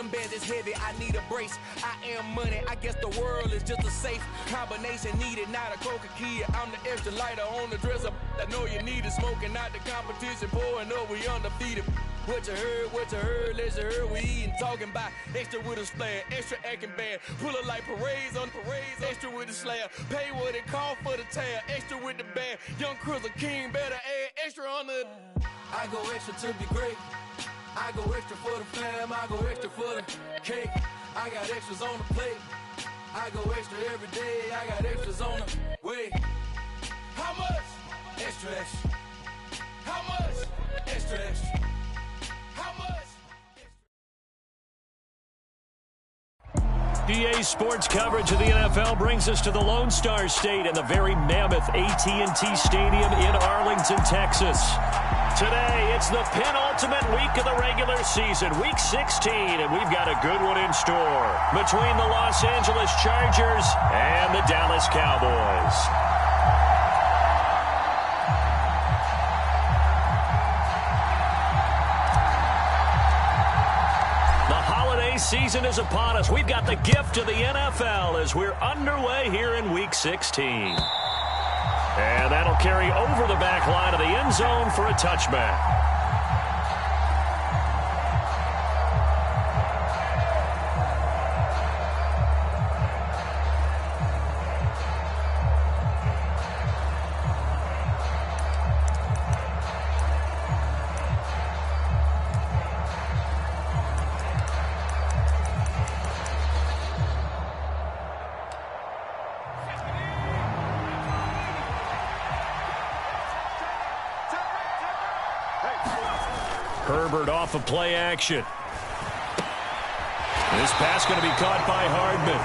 bands is heavy, I need a brace. I am money, I guess the world is just a safe combination needed, not a coca key. I'm the extra lighter on the dresser. I know you need it, smoking out the competition, pouring up, we undefeated. What you heard, let's hear we eatin', talking about extra with a splash, extra acting bad, pull it like parades on parades, extra with the slab, pay what it cost for the tab, extra with the bag, young Crizzle King, better add extra on the. I go extra to be great, I go extra for the fam, I go extra for the cake, I got extras on the plate, I go extra every day, I got extras on the way. How much? Extra, extra. How much? Extra, extra. EA Sports coverage of the NFL brings us to the Lone Star State and the very mammoth AT&T Stadium in Arlington, Texas. Today, it's the penultimate week of the regular season, Week 16, and we've got a good one in store between the Los Angeles Chargers and the Dallas Cowboys. Season is upon us. We've got the gift of the NFL as we're underway here in Week 16. And that'll carry over the back line of the end zone for a touchback. Herbert off of play action. This pass going to be caught by Hardman.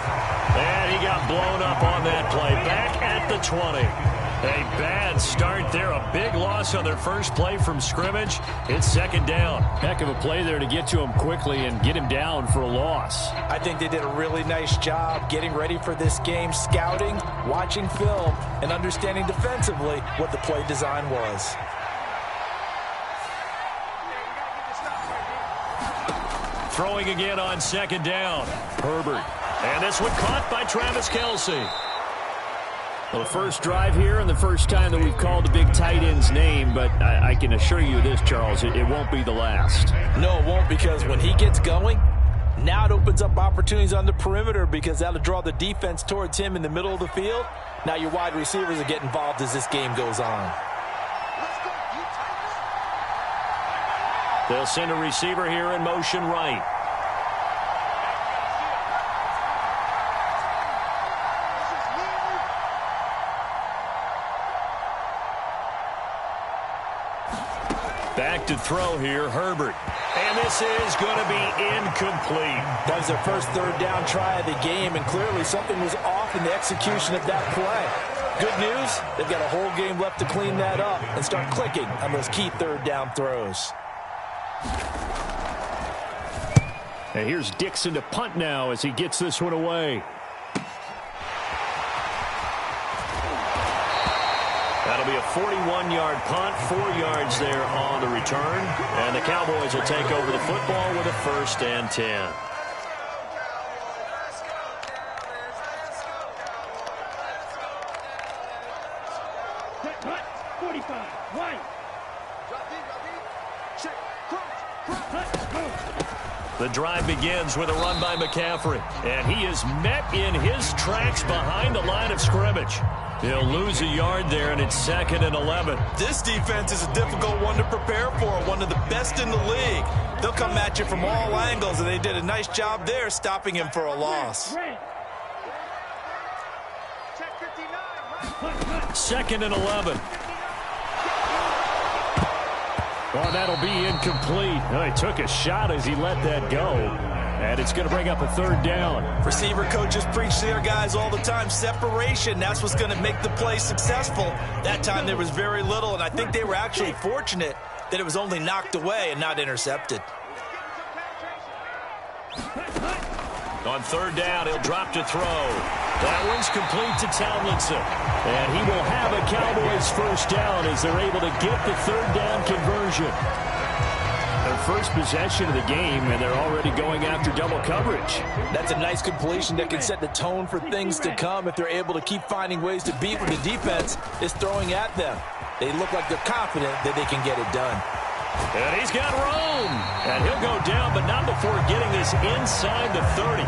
And he got blown up on that play. Back at the 20. A bad start there. A big loss on their first play from scrimmage. It's second down. Heck of a play there to get to him quickly and get him down for a loss. I think they did a really nice job getting ready for this game, scouting, watching film, and understanding defensively what the play design was. Throwing again on second down. Herbert. And this one caught by Travis Kelce. Well, the first drive here and the first time that we've called the big tight end's name, but I can assure you this, Charles, it won't be the last. No, it won't, because when he gets going, now it opens up opportunities on the perimeter because that'll draw the defense towards him in the middle of the field. Now your wide receivers will get involved as this game goes on. They'll send a receiver here in motion right. Back to throw here, Herbert. And this is going to be incomplete. That was their first third down try of the game, and clearly something was off in the execution of that play. Good news, they've got a whole game left to clean that up and start clicking on those key third down throws. And here's Dixon to punt now as he gets this one away. That'll be a 41-yard punt, 4 yards there on the return. And the Cowboys will take over the football with a 1st and 10. The drive begins with a run by McCaffrey, and he is met in his tracks behind the line of scrimmage. He'll lose a yard there, and it's 2nd and 11. This defense is a difficult one to prepare for, one of the best in the league. They'll come at you from all angles, and they did a nice job there stopping him for a loss. 2nd and 11. Well, that'll be incomplete. Well, he took a shot as he let that go. And it's going to bring up a 3rd down. Receiver coaches preach to their guys all the time. Separation, that's what's going to make the play successful. That time there was very little, and I think they were actually fortunate that it was only knocked away and not intercepted. On 3rd down, he'll drop to throw. That one's complete to Tomlinson. And he will have a Cowboys 1st down as they're able to get the 3rd down conversion. Their first possession of the game, and they're already going after double coverage. That's a nice completion that can set the tone for things to come if they're able to keep finding ways to beat what the defense is throwing at them. They look like they're confident that they can get it done. And he's got room. And he'll go down, but not before getting this inside the 30.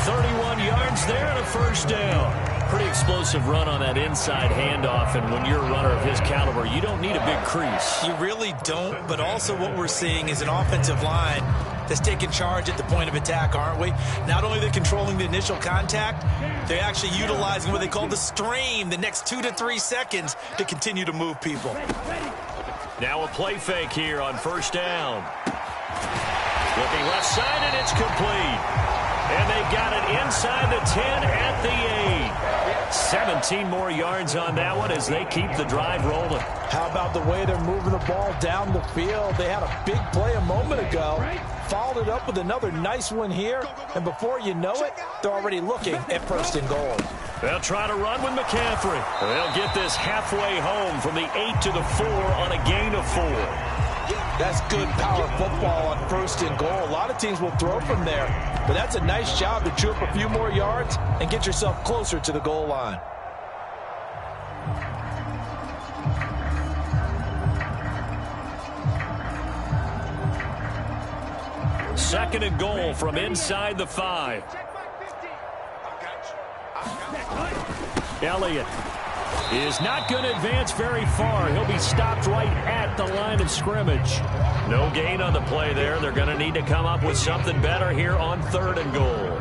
31 yards there and a first down. Pretty explosive run on that inside handoff, and when you're a runner of his caliber, you don't need a big crease. You really don't, but also what we're seeing is an offensive line that's taking charge at the point of attack, aren't we? Not only are they controlling the initial contact, they're actually utilizing what they call the strain, the next 2 to 3 seconds to continue to move people. Now a play fake here on first down. Looking left side, and it's complete. And they got it inside the 10 at the 8. 17 more yards on that one as they keep the drive rolling. How about the way they're moving the ball down the field? They had a big play a moment ago, followed it up with another nice one here, and before you know it, they're already looking at first and goal. They'll try to run with McCaffrey. They'll get this halfway home from the 8 to the 4 on a gain of 4. That's good power football on first and goal. A lot of teams will throw from there, but that's a nice job to chew up a few more yards and get yourself closer to the goal line. Second and goal from inside the 5. Elliott is not going to advance very far. He'll be stopped right at the line of scrimmage. No gain on the play there. They're going to need to come up with something better here on third and goal.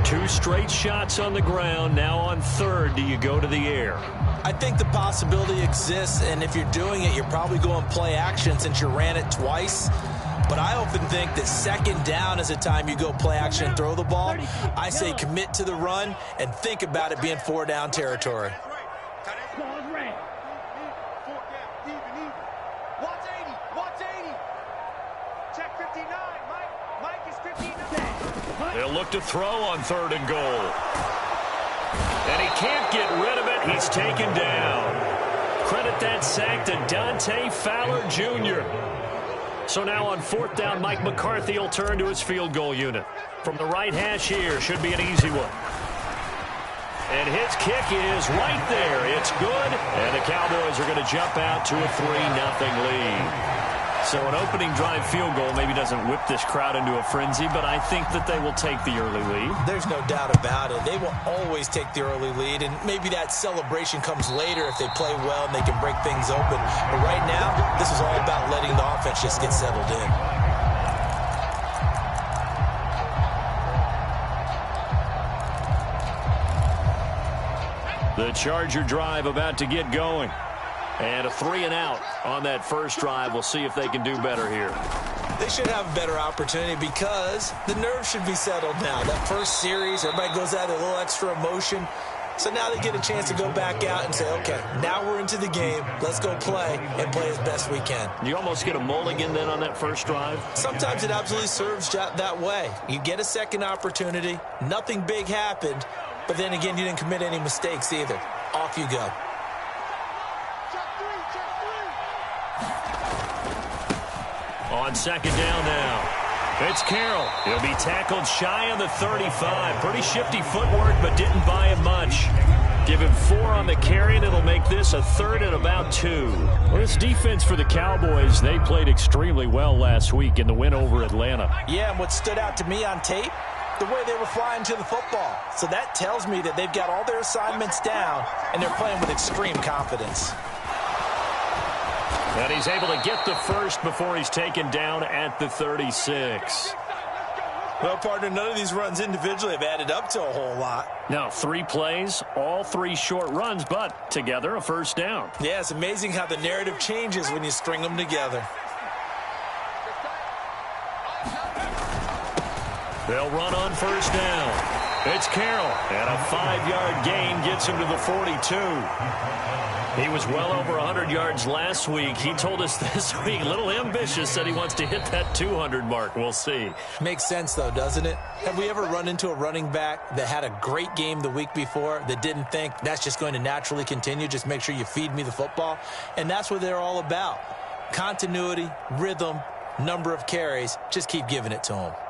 2 straight shots on the ground. Now on third, do you go to the air? I think the possibility exists, and if you're doing it, you're probably going play action since you ran it twice. But I often think that second down is a time you go play action and throw the ball. I say commit to the run and think about it being 4 down territory. They'll look to throw on third and goal. And he can't get rid of it. He's taken down. Credit that sack to Dante Fowler Jr. So now on fourth down, Mike McCarthy will turn to his field goal unit. From the right hash here, should be an easy one. And his kick is right there. It's good. And the Cowboys are going to jump out to a 3-0 lead. So an opening drive field goal maybe doesn't whip this crowd into a frenzy, but I think that they will take the early lead. There's no doubt about it. They will always take the early lead, and maybe that celebration comes later if they play well and they can break things open. But right now, this is all about letting the offense just get settled in. The Charger drive about to get going. And a 3-and-out on that first drive. We'll see if they can do better here. They should have a better opportunity because the nerves should be settled now. That first series, everybody goes out with a little extra emotion. So now they get a chance to go back out and say, okay, now we're into the game. Let's go play and play as best we can. You almost get a mulligan then on that first drive? Sometimes it absolutely serves that way. You get a second opportunity. Nothing big happened. But then again, you didn't commit any mistakes either. Off you go. On second down now. It's Carroll. He'll be tackled shy of the 35. Pretty shifty footwork, but didn't buy him much. Give him 4 on the carry, and it'll make this a 3rd and about 2. Well, this defense for the Cowboys, they played extremely well last week in the win over Atlanta. Yeah, and what stood out to me on tape, the way they were flying to the football. So that tells me that they've got all their assignments down, and they're playing with extreme confidence. And he's able to get the first before he's taken down at the 36. Well, partner, none of these runs individually have added up to a whole lot. Now, 3 plays, all 3 short runs, but together a first down. Yeah, it's amazing how the narrative changes when you string them together. They'll run on first down. It's Carroll, and a 5-yard gain gets him to the 42. He was well over 100 yards last week. He told us this week, a little ambitious, said he wants to hit that 200 mark. We'll see. Makes sense, though, doesn't it? Have we ever run into a running back that had a great game the week before that didn't think that's just going to naturally continue? Just make sure you feed me the football. And that's what they're all about. Continuity, rhythm, number of carries. Just keep giving it to him.